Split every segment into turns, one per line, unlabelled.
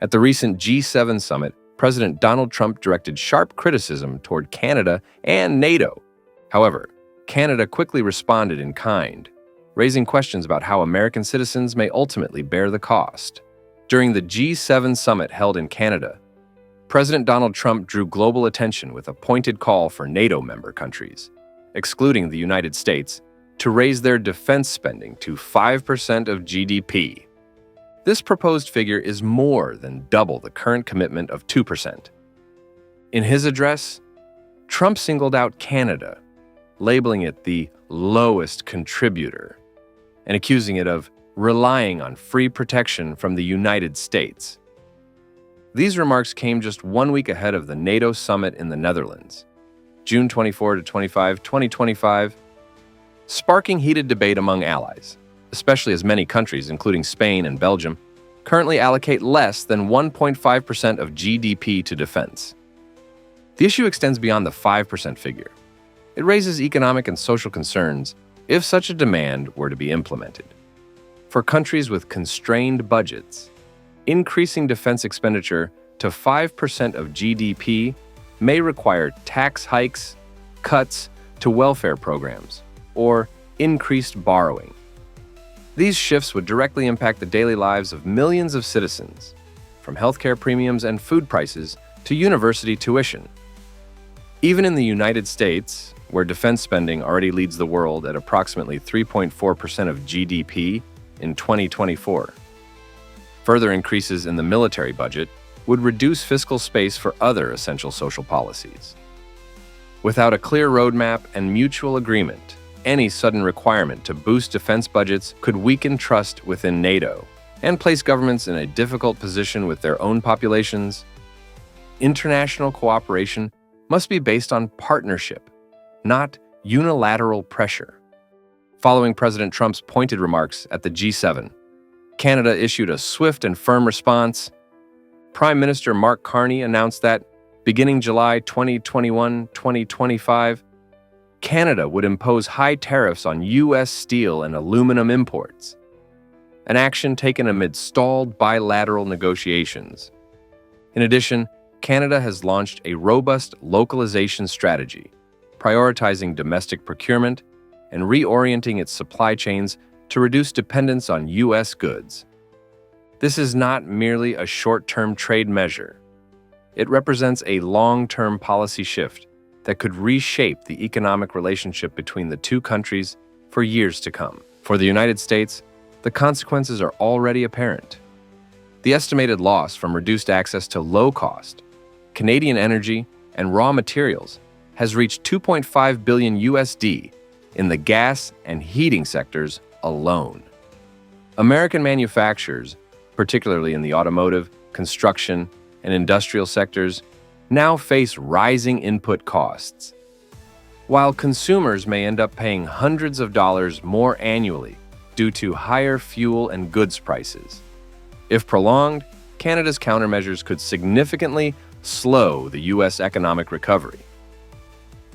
At the recent G7 summit, President Donald Trump directed sharp criticism toward Canada and NATO. However, Canada quickly responded in kind, raising questions about how American citizens may ultimately bear the cost. During the G7 summit held in Canada, President Donald Trump drew global attention with a pointed call for NATO member countries, excluding the United States, to raise their defense spending to 5% of GDP. This proposed figure is more than double the current commitment of 2%. In his address, Trump singled out Canada, labeling it the lowest contributor, and accusing it of relying on free protection from the United States. These remarks came just 1 week ahead of the NATO summit in the Netherlands, June 24 to 25, 2025, sparking heated debate among allies, especially as many countries, including Spain and Belgium, currently allocate less than 1.5% of GDP to defense. The issue extends beyond the 5% figure. It raises economic and social concerns if such a demand were to be implemented. For countries with constrained budgets, increasing defense expenditure to 5% of GDP may require tax hikes, cuts to welfare programs, or increased borrowing. These shifts would directly impact the daily lives of millions of citizens, from healthcare premiums and food prices to university tuition. Even in the United States, where defense spending already leads the world at approximately 3.4% of GDP in 2024, further increases in the military budget would reduce fiscal space for other essential social policies. Without a clear roadmap and mutual agreement, any sudden requirement to boost defense budgets could weaken trust within NATO and place governments in a difficult position with their own populations. International cooperation must be based on partnership, not unilateral pressure. Following President Trump's pointed remarks at the G7, Canada issued a swift and firm response. Prime Minister Mark Carney announced that, beginning July 2021-2025, Canada would impose high tariffs on U.S. steel and aluminum imports, an action taken amid stalled bilateral negotiations. In addition, Canada has launched a robust localization strategy, prioritizing domestic procurement and reorienting its supply chains to reduce dependence on U.S. goods. This is not merely a short-term trade measure. It represents a long-term policy shift that could reshape the economic relationship between the two countries for years to come. For the United States, the consequences are already apparent. The estimated loss from reduced access to low-cost Canadian energy and raw materials has reached $2.5 billion USD in the gas and heating sectors alone. American manufacturers, particularly in the automotive, construction, and industrial sectors, now face rising input costs, while consumers may end up paying hundreds of dollars more annually due to higher fuel and goods prices. If prolonged, Canada's countermeasures could significantly slow the U.S. economic recovery,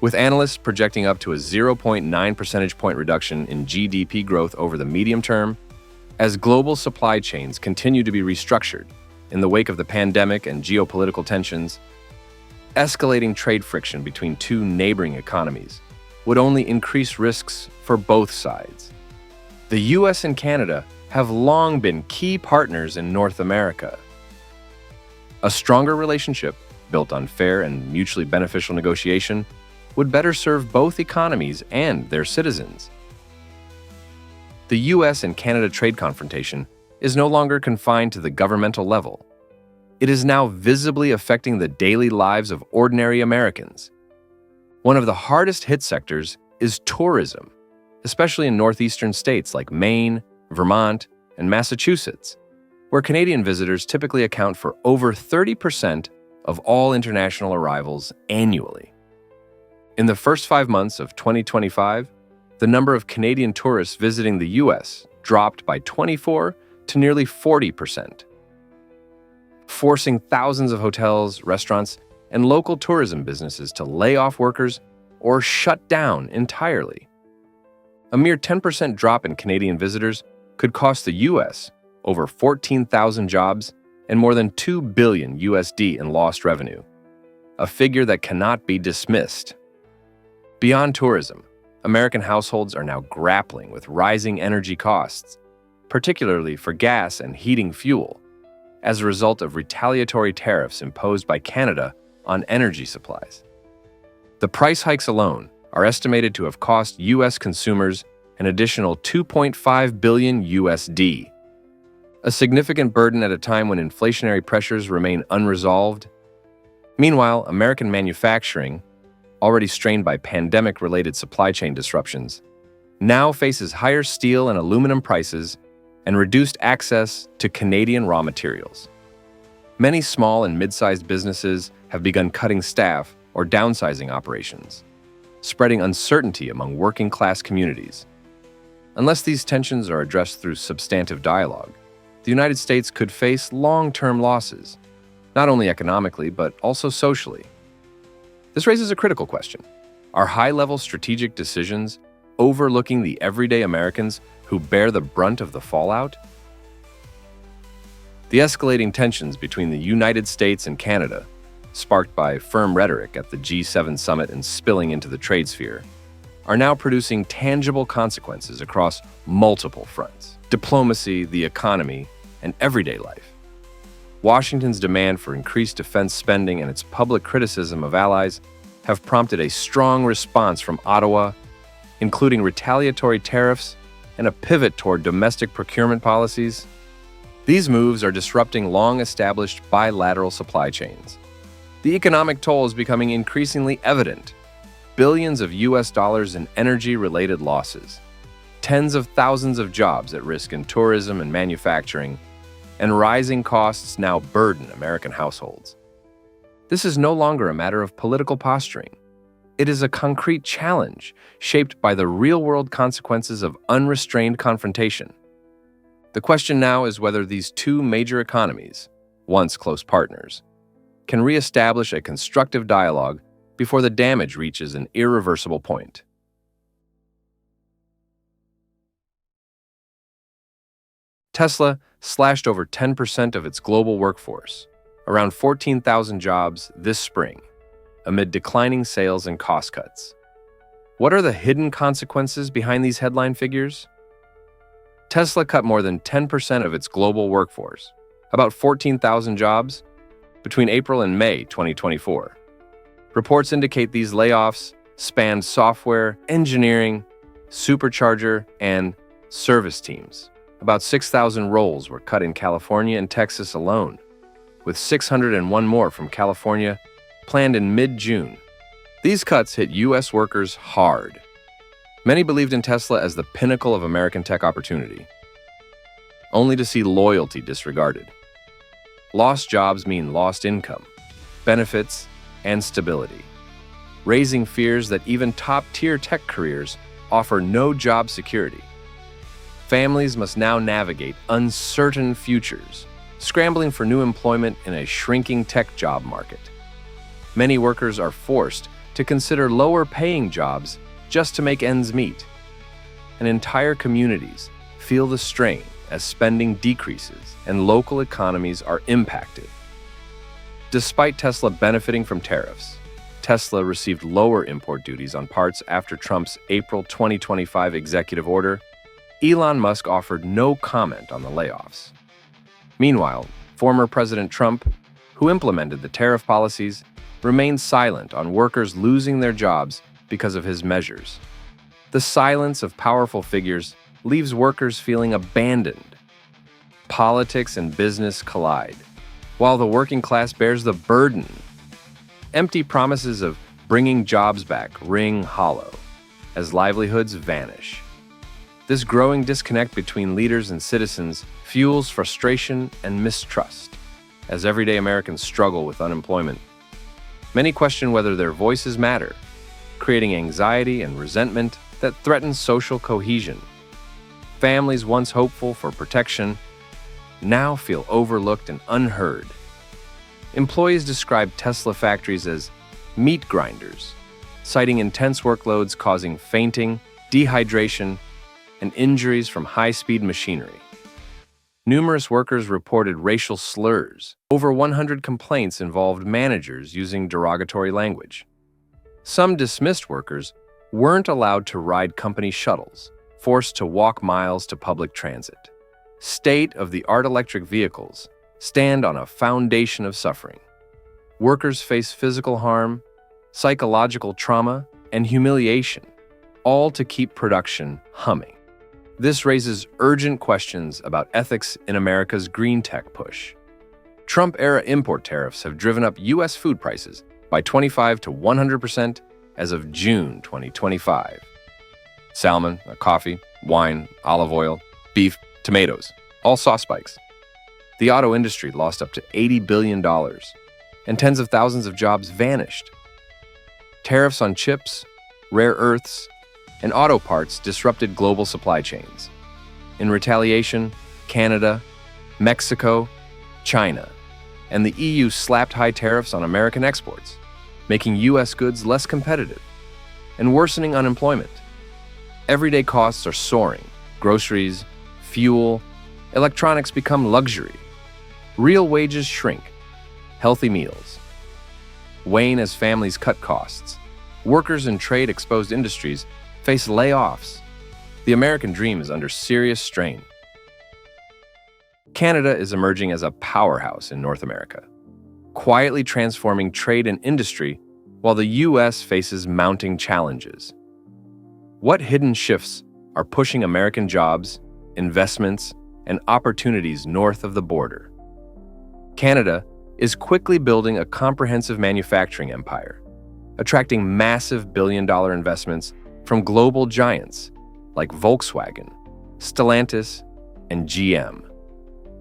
with analysts projecting up to a 0.9 percentage point reduction in GDP growth over the medium term, as global supply chains continue to be restructured in the wake of the pandemic and geopolitical tensions. Escalating trade friction between two neighboring economies would only increase risks for both sides. The U.S. and Canada have long been key partners in North America. A stronger relationship, built on fair and mutually beneficial negotiation, would better serve both economies and their citizens. The U.S. and Canada trade confrontation is no longer confined to the governmental level. It is now visibly affecting the daily lives of ordinary Americans. One of the hardest hit sectors is tourism, especially in northeastern states like Maine, Vermont, and Massachusetts, where Canadian visitors typically account for over 30% of all international arrivals annually. In the first 5 months of 2025, the number of Canadian tourists visiting the U.S. dropped by 24% to nearly 40%, forcing thousands of hotels, restaurants, and local tourism businesses to lay off workers or shut down entirely. A mere 10% drop in Canadian visitors could cost the U.S. over 14,000 jobs and more than $2 billion USD in lost revenue, a figure that cannot be dismissed. Beyond tourism, American households are now grappling with rising energy costs, particularly for gas and heating fuel, as a result of retaliatory tariffs imposed by Canada on energy supplies. The price hikes alone are estimated to have cost U.S. consumers an additional $2.5 billion USD, a significant burden at a time when inflationary pressures remain unresolved. Meanwhile, American manufacturing, already strained by pandemic-related supply chain disruptions, now faces higher steel and aluminum prices and reduced access to Canadian raw materials. Many small and mid-sized businesses have begun cutting staff or downsizing operations, spreading uncertainty among working-class communities. Unless these tensions are addressed through substantive dialogue, the United States could face long-term losses, not only economically but also socially. This raises a critical question. Are high-level strategic decisions overlooking the everyday Americans who bear the brunt of the fallout? The escalating tensions between the United States and Canada, sparked by firm rhetoric at the G7 summit and spilling into the trade sphere, are now producing tangible consequences across multiple fronts: diplomacy, the economy, and everyday life. Washington's demand for increased defense spending and its public criticism of allies have prompted a strong response from Ottawa, including retaliatory tariffs and a pivot toward domestic procurement policies. These moves are disrupting long-established bilateral supply chains. The economic toll is becoming increasingly evident. Billions of US dollars in energy-related losses, tens of thousands of jobs at risk in tourism and manufacturing, and rising costs now burden American households. This is no longer a matter of political posturing. It is a concrete challenge shaped by the real-world consequences of unrestrained confrontation. The question now is whether these two major economies, once close partners, can re-establish a constructive dialogue before the damage reaches an irreversible point. Tesla slashed over 10% of its global workforce, around 14,000 jobs this spring, amid declining sales and cost cuts. What are the hidden consequences behind these headline figures? Tesla cut more than 10% of its global workforce, about 14,000 jobs, between April and May 2024. Reports indicate these layoffs spanned software, engineering, supercharger, and service teams. About 6,000 roles were cut in California and Texas alone, with 601 more from California planned in mid-June. These cuts hit U.S. workers hard. Many believed in Tesla as the pinnacle of American tech opportunity, only to see loyalty disregarded. Lost jobs mean lost income, benefits, and stability, raising fears that even top-tier tech careers offer no job security. Families must now navigate uncertain futures, scrambling for new employment in a shrinking tech job market. Many workers are forced to consider lower-paying jobs just to make ends meet. And entire communities feel the strain as spending decreases and local economies are impacted. Despite Tesla benefiting from tariffs, Tesla received lower import duties on parts after Trump's April 2025 executive order. Elon Musk offered no comment on the layoffs. Meanwhile, former President Trump, who implemented the tariff policies, remained silent on workers losing their jobs because of his measures. The silence of powerful figures leaves workers feeling abandoned. Politics and business collide, while the working class bears the burden. Empty promises of bringing jobs back ring hollow as livelihoods vanish. This growing disconnect between leaders and citizens fuels frustration and mistrust as everyday Americans struggle with unemployment. Many question whether their voices matter, creating anxiety and resentment that threaten social cohesion. Families once hopeful for protection now feel overlooked and unheard. Employees describe Tesla factories as meat grinders, citing intense workloads causing fainting, dehydration, and injuries from high-speed machinery. Numerous workers reported racial slurs. Over 100 complaints involved managers using derogatory language. Some dismissed workers weren't allowed to ride company shuttles, forced to walk miles to public transit. State-of-the-art electric vehicles stand on a foundation of suffering. Workers face physical harm, psychological trauma, and humiliation, all to keep production humming. This raises urgent questions about ethics in America's green tech push. Trump-era import tariffs have driven up U.S. food prices by 25 to 100% as of June 2025. Salmon, coffee, wine, olive oil, beef, tomatoes, all saw spikes. The auto industry lost up to $80 billion, and tens of thousands of jobs vanished. Tariffs on chips, rare earths, and auto parts disrupted global supply chains. In retaliation, Canada, Mexico, China, and the EU slapped high tariffs on American exports, making U.S. goods less competitive and worsening unemployment. Everyday costs are soaring. Groceries, fuel, electronics become luxury. Real wages shrink. Healthy meals wane as families cut costs. Workers in trade-exposed industries face layoffs. The American dream is under serious strain. Canada is emerging as a powerhouse in North America, quietly transforming trade and industry while the U.S. faces mounting challenges. What hidden shifts are pushing American jobs, investments, and opportunities north of the border? Canada is quickly building a comprehensive manufacturing empire, attracting massive billion-dollar investments from global giants like Volkswagen, Stellantis, and GM.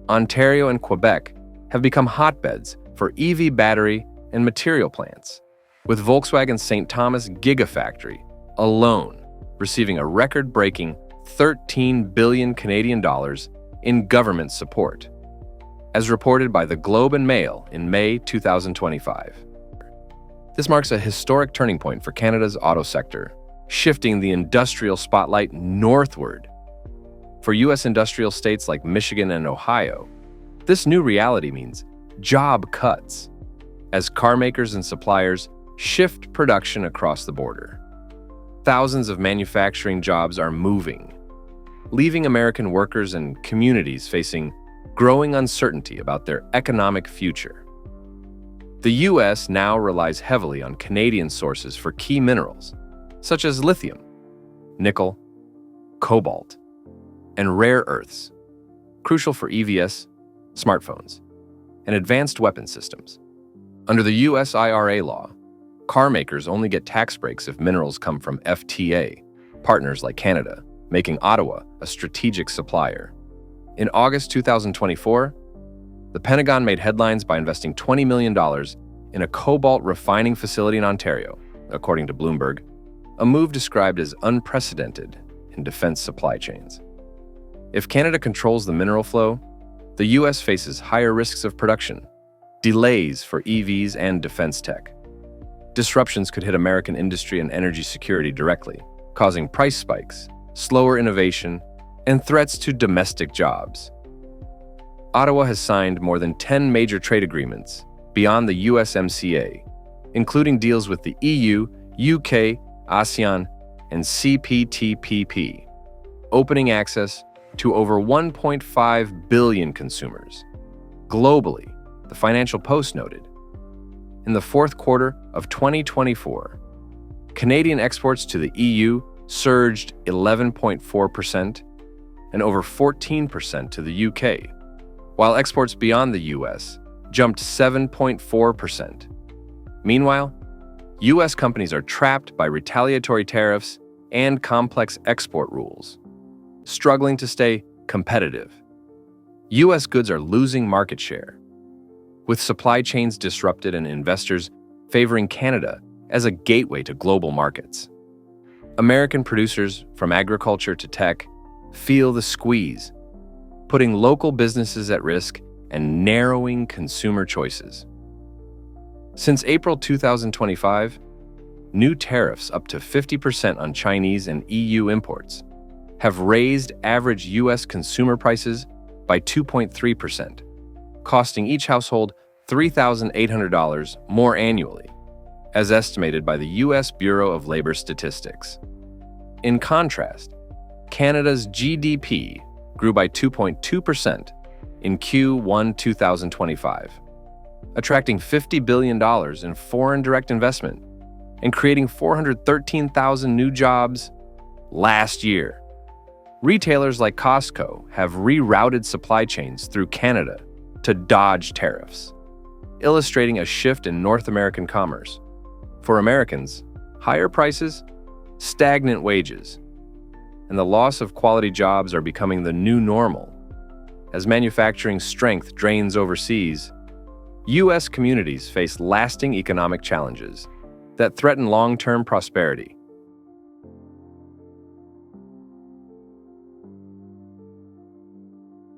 Ontario and Quebec have become hotbeds for EV battery and material plants, with Volkswagen's St. Thomas Gigafactory alone receiving a record-breaking 13 billion Canadian dollars in government support, as reported by the Globe and Mail in May 2025. This marks a historic turning point for Canada's auto sector, shifting the industrial spotlight northward. For U.S. industrial states like Michigan and Ohio, this new reality means job cuts as car makers and suppliers shift production across the border. Thousands of manufacturing jobs are moving, leaving American workers and communities facing growing uncertainty about their economic future. The U.S. now relies heavily on Canadian sources for key minerals, such as lithium, nickel, cobalt, and rare earths, crucial for EVs, smartphones, and advanced weapon systems. Under the U.S. IRA law, car makers only get tax breaks if minerals come from FTA, partners like Canada, making Ottawa a strategic supplier. In August 2024, the Pentagon made headlines by investing $20 million in a cobalt refining facility in Ontario, according to Bloomberg, a move described as unprecedented in defense supply chains. If Canada controls the mineral flow, the U.S. faces higher risks of production, delays for EVs and defense tech. Disruptions could hit American industry and energy security directly, causing price spikes, slower innovation, and threats to domestic jobs. Ottawa has signed more than 10 major trade agreements beyond the USMCA, including deals with the EU, UK, ASEAN, and CPTPP, opening access to over 1.5 billion consumers. Globally, the Financial Post noted, in the fourth quarter of 2024, Canadian exports to the EU surged 11.4% and over 14% to the UK, while exports beyond the US jumped 7.4%. Meanwhile, U.S. companies are trapped by retaliatory tariffs and complex export rules, struggling to stay competitive. U.S. goods are losing market share, with supply chains disrupted and investors favoring Canada as a gateway to global markets. American producers, from agriculture to tech, feel the squeeze, putting local businesses at risk and narrowing consumer choices. Since April 2025, new tariffs up to 50% on Chinese and EU imports have raised average U.S. consumer prices by 2.3%, costing each household $3,800 more annually, as estimated by the U.S. Bureau of Labor Statistics. In contrast, Canada's GDP grew by 2.2% in Q1 2025, attracting $50 billion in foreign direct investment and creating 413,000 new jobs last year. Retailers like Costco have rerouted supply chains through Canada to dodge tariffs, illustrating a shift in North American commerce. For Americans, higher prices, stagnant wages, and the loss of quality jobs are becoming the new normal. As manufacturing strength drains overseas, U.S. communities face lasting economic challenges that threaten long-term prosperity.